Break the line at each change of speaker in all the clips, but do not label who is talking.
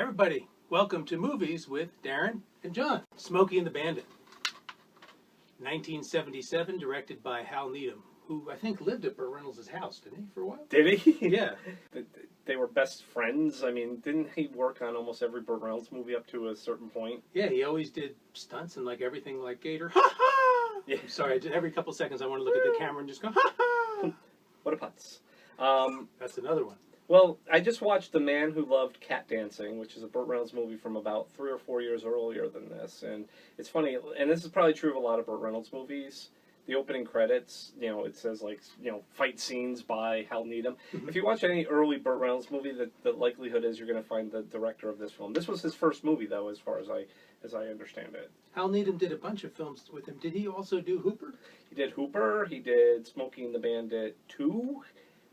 Everybody, welcome to Movies with Darren and John. Smokey and the Bandit. 1977, directed by Hal Needham, who I think lived at Burt Reynolds' house, didn't he, for a while?
Did he?
Yeah.
They were best friends. I mean, didn't he work on almost every Burt Reynolds movie up to a certain point?
Yeah, he always did stunts and like everything like Gator. Ha ha!
Yeah.
I'm sorry, every couple seconds I want to look at the camera and just go, ha ha!
What a putz.
That's another one.
Well, I just watched The Man Who Loved Cat Dancing, which is a Burt Reynolds movie from about 3 or 4 years earlier than this. And it's funny, and this is probably true of a lot of Burt Reynolds movies. The opening credits, it says, fight scenes by Hal Needham.
Mm-hmm.
If you watch any early Burt Reynolds movie, the likelihood is you're going to find the director of this film. This was his first movie, though, as far as I understand it.
Hal Needham did a bunch of films with him. Did he also do Hooper?
He did Hooper. He did Smokey and the Bandit 2,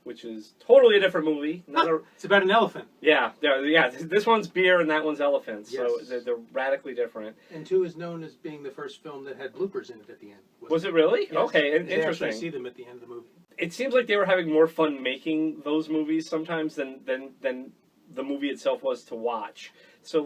which is totally a different movie.
It's about an elephant.
Yeah. This one's beer and that one's elephants.
Yes.
So they're radically different.
And 2 is known as being the first film that had bloopers in it at the end.
Was it really?
Yes.
Okay,
You
interesting.
actually see them at the end of the movie.
It seems like they were having more fun making those movies sometimes than the movie itself was to watch. So,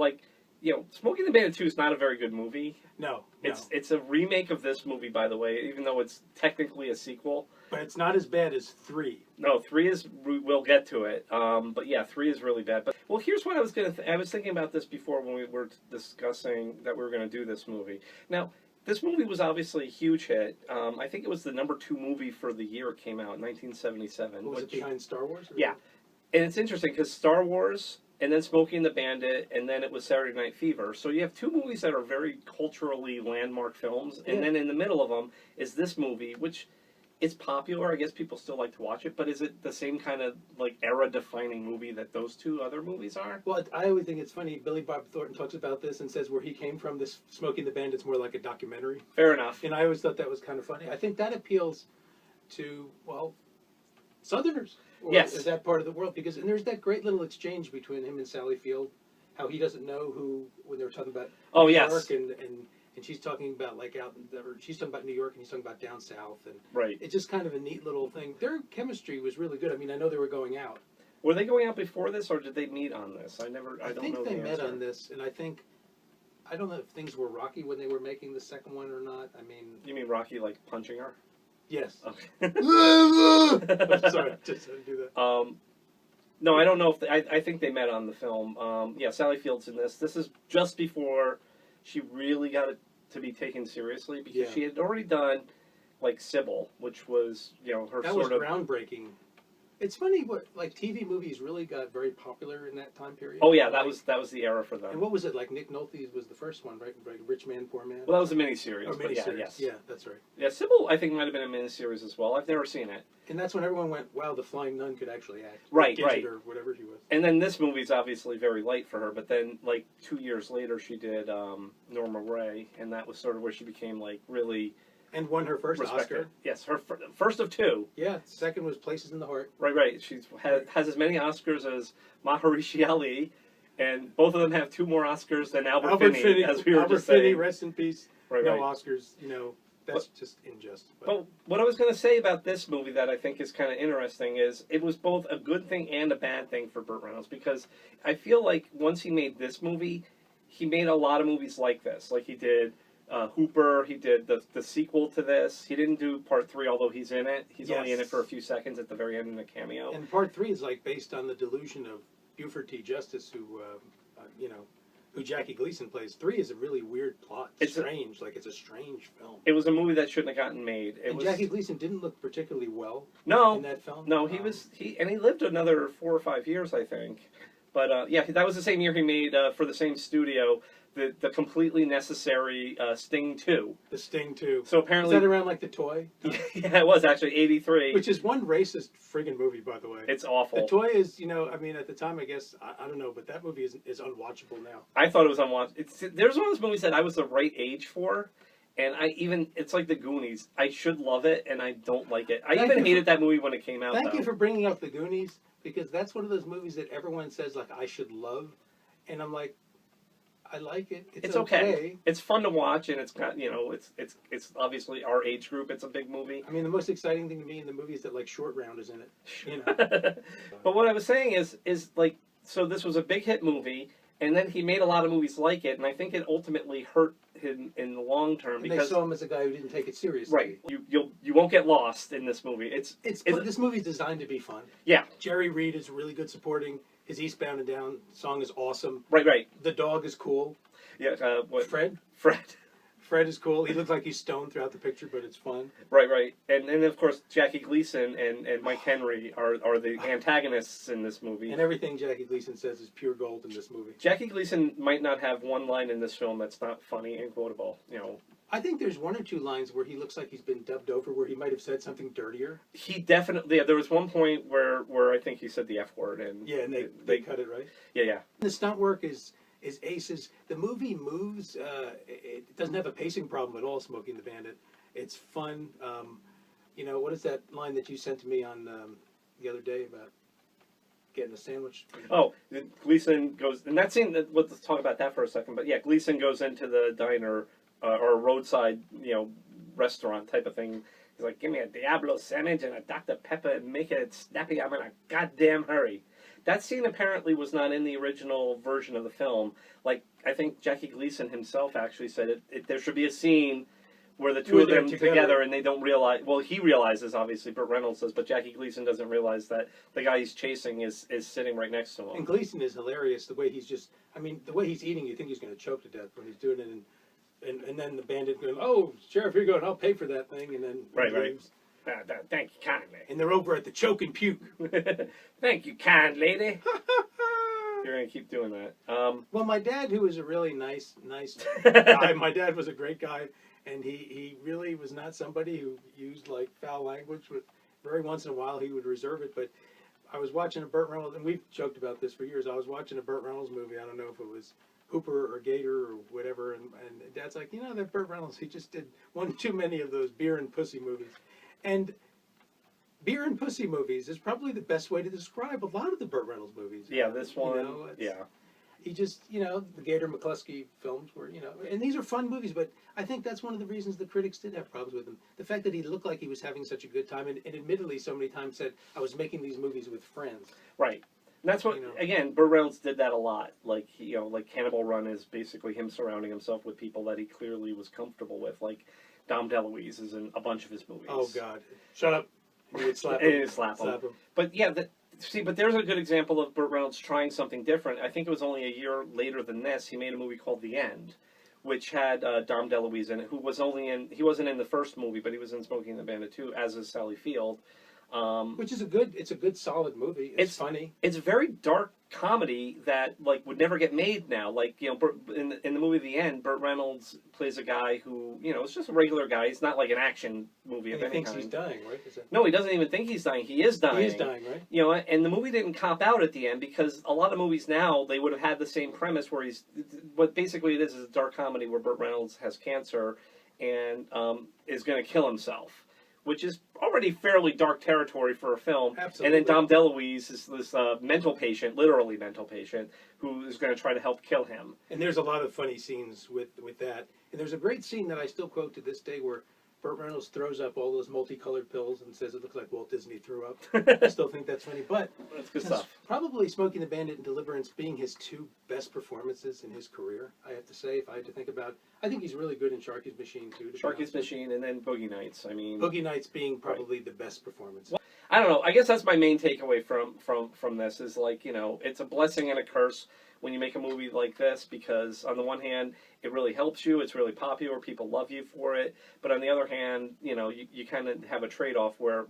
Smokey and the Bandit 2 is not a very good movie.
No.
It's a remake of this movie, by the way, even though it's technically a sequel.
But it's not as bad as 3.
No, 3 is, we'll get to it. But yeah, 3 is really bad. But, well, here's what I was I was thinking about this before when we were discussing that we were going to do this movie. Now, this movie was obviously a huge hit. I think it was the #2 movie for the year it came out, 1977.
Was it behind Star Wars?
Yeah. And it's interesting because Star Wars, and then Smokey and the Bandit, and then it was Saturday Night Fever. So you have 2 movies that are very culturally landmark films, and then in the middle of them is this movie, which is popular. I guess people still like to watch it, but is it the same kind of era-defining movie that those 2 other movies are?
Well, I always think it's funny. Billy Bob Thornton talks about this and says where he came from, this Smokey and the Bandit's more like a documentary.
Fair enough.
And I always thought that was kind of funny. I think that appeals to, Southerners.
Yes.
Is that part of the world? And there's that great little exchange between him and Sally Field, how he doesn't know when they were talking about New York, and she's talking about she's talking about New York and he's talking about down south, and
right.
It's just kind of a neat little thing. Their chemistry was really good. I mean, I know they were going out.
Were they going out before this, or did they meet on this? I don't
think
know
they
the
met
answer.
on this, and I don't know if things were rocky when they were making the second one or not. I mean,
you mean Rocky punching her?
Yes.
Okay.
I'm sorry, just had to do that.
No, I don't know if I think they met on the film. Sally Field's in this. This is just before she really got it to be taken seriously because she had already done Sybil, which was her
that
sort of
groundbreaking. It's funny what TV movies really got very popular in that time period.
Oh yeah, that was the era for them.
And what was it Nick Nolte's was the first one, right? Rich Man, Poor Man.
Well, that was a miniseries.
Oh, miniseries.
Yes.
Yeah, that's right.
Yeah, Sybil I think might have been a miniseries as well. I've never seen it.
And that's when everyone went, "Wow, the flying nun could actually act."
Right,
Gidget or whatever she was.
And then this movie's obviously very light for her. But then 2 years later, she did Norma Ray, and that was sort of where she became really.
And won her first
respected.
Oscar.
Yes, her first of 2.
Yeah, second was Places in the Heart.
Right. She has as many Oscars as Maharishi Ali, and both of them have 2 more Oscars than Albert Finney, as we were just saying.
Albert Finney, rest in peace.
Right.
No Oscars, that's just unjust.
But what I was going to say about this movie that I think is kind of interesting is it was both a good thing and a bad thing for Burt Reynolds, because I feel like once he made this movie, he made a lot of movies like this. He did Hooper, he did the sequel to this. He didn't do part 3, although he's in it. He's only in it for a few seconds at the very end in a cameo.
And part 3 is based on the delusion of Buford T. Justice, who Jackie Gleason plays. 3 is a really weird plot. It's strange. It's a strange film.
It was a movie that shouldn't have gotten made.
Jackie Gleason didn't look particularly well in that film.
No, he lived another 4 or 5 years, I think. But that was the same year he made for the same studio the completely necessary Sting 2. The Sting 2. So apparently,
is that around the toy?
Yeah, it was actually 83.
Which is one racist friggin' movie, by the way.
It's awful.
The toy is, at the time, I guess, I don't know, but that movie is unwatchable now.
I thought it was unwatchable. There's one of those movies that I was the right age for, and it's like The Goonies. I should love it, and I don't like it. I even hated that movie when it came out.
Thank you for bringing up The Goonies, because that's one of those movies that everyone says, I should love, and I'm like, I like it. It's okay.
It's fun to watch, and it's got it's obviously our age group. It's a big movie.
I mean, the most exciting thing to me in the movie is that Short Round is in it.
But what I was saying is so this was a big hit movie, And then he made a lot of movies like it, and I think it ultimately hurt him in the long term.
And
because
they saw him as a guy who didn't take it seriously.
Right. You won't get lost in this movie.
This movie's designed to be fun.
Yeah.
Jerry Reed is really good supporting. His Eastbound and Down song is awesome.
Right.
The dog is cool.
Yeah. What?
Fred. Fred is cool. He looks like he's stoned throughout the picture, but it's fun.
Right. And of course Jackie Gleason and Mike Henry are the antagonists in this movie.
And everything Jackie Gleason says is pure gold in this movie.
Jackie Gleason might not have one line in this film that's not funny and quotable.
I think there's one or two lines where he looks like he's been dubbed over, where he might have said something dirtier.
He definitely. Yeah, there was one point where I think he said the F word, and
and they cut it right.
Yeah.
The stunt work is aces. The movie moves. It doesn't have a pacing problem at all. Smokey and the Bandit. It's fun. What is that line that you sent to me on the other day about getting a sandwich?
Oh, Gleason goes, and that scene. Let's talk about that for a second. But yeah, Gleason goes into the diner or a roadside, restaurant type of thing. He's like, "Give me a Diablo sandwich and a Dr. Pepper and make it snappy. I'm in a goddamn hurry." That scene apparently was not in the original version of the film. Like, I think Jackie Gleason himself actually said there should be a scene where the two of them together and they don't realize. Well, he realizes, obviously, Burt Reynolds does, but Jackie Gleason doesn't realize that the guy he's chasing is sitting right next to him.
And Gleason is hilarious. The way he's the way he's eating, you think he's going to choke to death when he's doing it. And then the bandit going, "Oh, Sheriff, here you go, and I'll pay for that thing." And then
right. Thank you kindly.
And they're over at the choke and puke.
Thank you, kind lady. You're going to keep doing that.
Well, my dad, who was a really nice guy, my dad was a great guy, and he really was not somebody who used like foul language. But very once in a while he would reserve it. But I was watching a Burt Reynolds, and we've joked about this for years. I was watching a Burt Reynolds movie. I don't know if it was Hooper or Gator or whatever, and Dad's like, that Burt Reynolds, he just did one too many of those beer and pussy movies. And beer and pussy movies is probably the best way to describe a lot of the Burt Reynolds movies.
Yeah, this one,
He just, the Gator McCluskey films were, and these are fun movies, but I think that's one of the reasons the critics did have problems with him. The fact that he looked like he was having such a good time, and admittedly so many times said, I was making these movies with friends.
Right. And that's what, again, Burt Reynolds did that a lot. Like, like Cannibal Run is basically him surrounding himself with people that he clearly was comfortable with. Like, Dom DeLuise is in a bunch of his movies.
Oh, God. Shut up. He would slap him.
Slap him. But, yeah, but there's a good example of Burt Reynolds trying something different. I think it was only a year later than this. He made a movie called The End, which had Dom DeLuise in it, who was he wasn't in the first movie, but he was in Smokey and the Bandit 2, as is Sally Field.
Which is a good solid movie. It's funny.
It's a very dark comedy that would never get made now. Like, in the movie The End, Burt Reynolds plays a guy who is just a regular guy. He's not like an action movie of any kind.
He thinks he's dying, right?
No, he doesn't even think he's dying. He is dying.
He is dying, right?
And the movie didn't cop out at the end because a lot of movies now they would have had the same premise where what basically it is a dark comedy where Burt Reynolds has cancer and is going to kill himself, which is already fairly dark territory for a film.
Absolutely.
And then Dom DeLuise is this mental patient, literally mental patient, who is going to try to help kill him.
And there's a lot of funny scenes with that. And there's a great scene that I still quote to this day where Burt Reynolds throws up all those multicolored pills and says it looks like Walt Disney threw up. I still think that's funny. But
that's good stuff.
Probably Smokey and the Bandit and Deliverance being his two best performances in his career, I have to say, if I had to think about. I think he's really good in Sharky's Machine, too.
Sharky's Machine and then Boogie Nights.
Boogie Nights being probably the best performance.
Well, I don't know. I guess that's my main takeaway from this is it's a blessing and a curse when you make a movie like this, because on the one hand, it really helps you, it's really popular, people love you for it, but on the other hand, you kind of have a trade-off where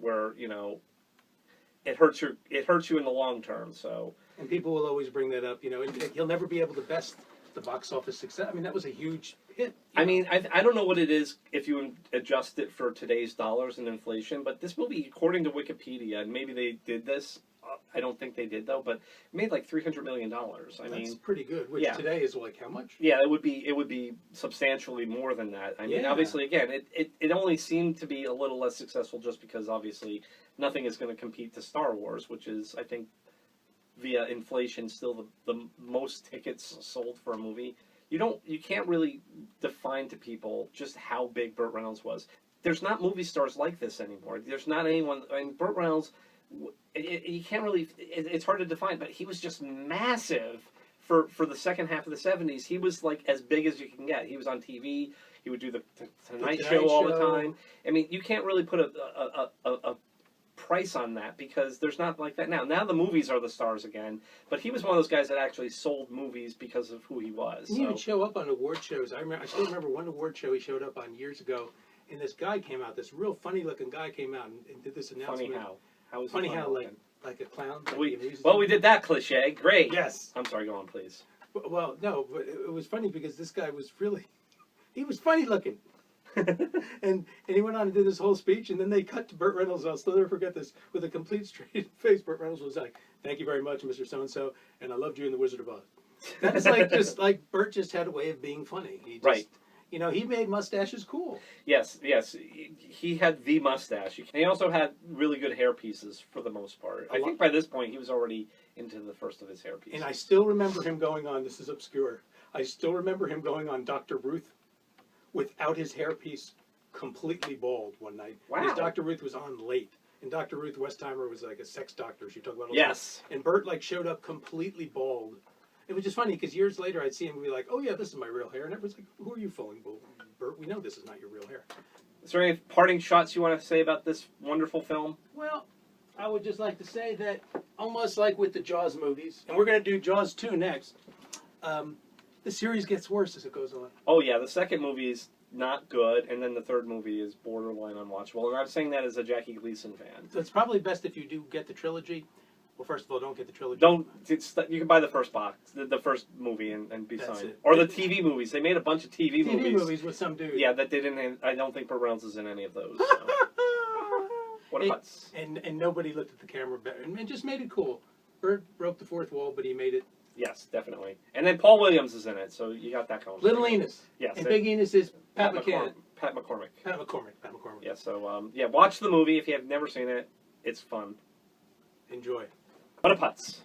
it hurts you in the long term. So,
and people will always bring that up, and he'll never be able to best the box office success. I mean, that was a huge hit.
I mean, I don't know what it is if you adjust it for today's dollars and inflation, but this movie, according to Wikipedia, and maybe they did this, I don't think they did though, but it made like $300 million. That's
pretty good. Which today is like how much?
Yeah, it would be substantially more than that. I mean, obviously, again, it only seemed to be a little less successful just because obviously nothing is going to compete to Star Wars, which is, I think, via inflation, still the most tickets sold for a movie. You can't really define to people just how big Burt Reynolds was. There's not movie stars like this anymore. There's not anyone. I mean, Burt Reynolds. You can't really. It's hard to define, but he was just massive for the second half of the 70s, he was like as big as you can get. He was on TV. He would do the Tonight Show all the time. I mean, you can't really put a price on that because there's not like that now. Now the movies are the stars again, but he was one of those guys that actually sold movies because of who he was.
He would show up on award shows. I still remember one award show he showed up on years ago, and this guy came out, this real funny-looking guy came out and did this announcement.
Funny how? How was
funny how, like a clown.
We did that cliche. Great.
Yes.
I'm sorry, go on, please.
Well, no, but it was funny because this guy was really, he was funny looking. and he went on and did this whole speech, and then they cut to Burt Reynolds. I'll still never forget this. With a complete straight face, Burt Reynolds was like, "Thank you very much, Mr. So-and-so, and I loved you in The Wizard of Oz." That's like just like Burt just had a way of being funny. He just,
right.
You know, he made mustaches cool.
Yes. He had the mustache. And he also had really good hair pieces for the most part. I think by this point he was already into the first of his hair pieces.
And I still remember him going on, this is obscure, I still remember him going on Dr. Ruth without his hairpiece completely bald one night.
Wow.
Because Dr. Ruth was on late. And Dr. Ruth Westheimer was like a sex doctor. She talked about all
yes.
Time. And Burt like showed up completely bald. It was just funny because years later I'd see him and be like, "Oh yeah, this is my real hair," and everyone's like, "Who are you fooling, Burt? We know this is not your real hair."
Is there any parting shots you want to say about this wonderful film?
Well, I would just like to say that almost like with the Jaws movies, and we're going to do Jaws 2 next, the series gets worse as it goes on.
Oh yeah, the second movie is not good, and then the third movie is borderline unwatchable. And I'm saying that as a Jackie Gleason fan.
So it's probably best if you do get the trilogy. Well, first of all, don't get the trilogy.
You can buy the first box, the first movie, and be
That's
signed.
it.
Or the TV movies. They made a bunch of TV movies
with some dude.
Yeah, that they didn't. I don't think Burt Reynolds is in any of those. So. What a putz.
And nobody looked at the camera better, and just made it cool. Burt broke the fourth wall, but he made it.
Yes, definitely. And then Paul Williams is in it, so you got that going.
Little Enos.
Yes.
And Big Enos is Pat
McCormick.
Pat McCormick.
Yeah. So watch the movie if you have never seen it. It's fun.
Enjoy.
What a putz.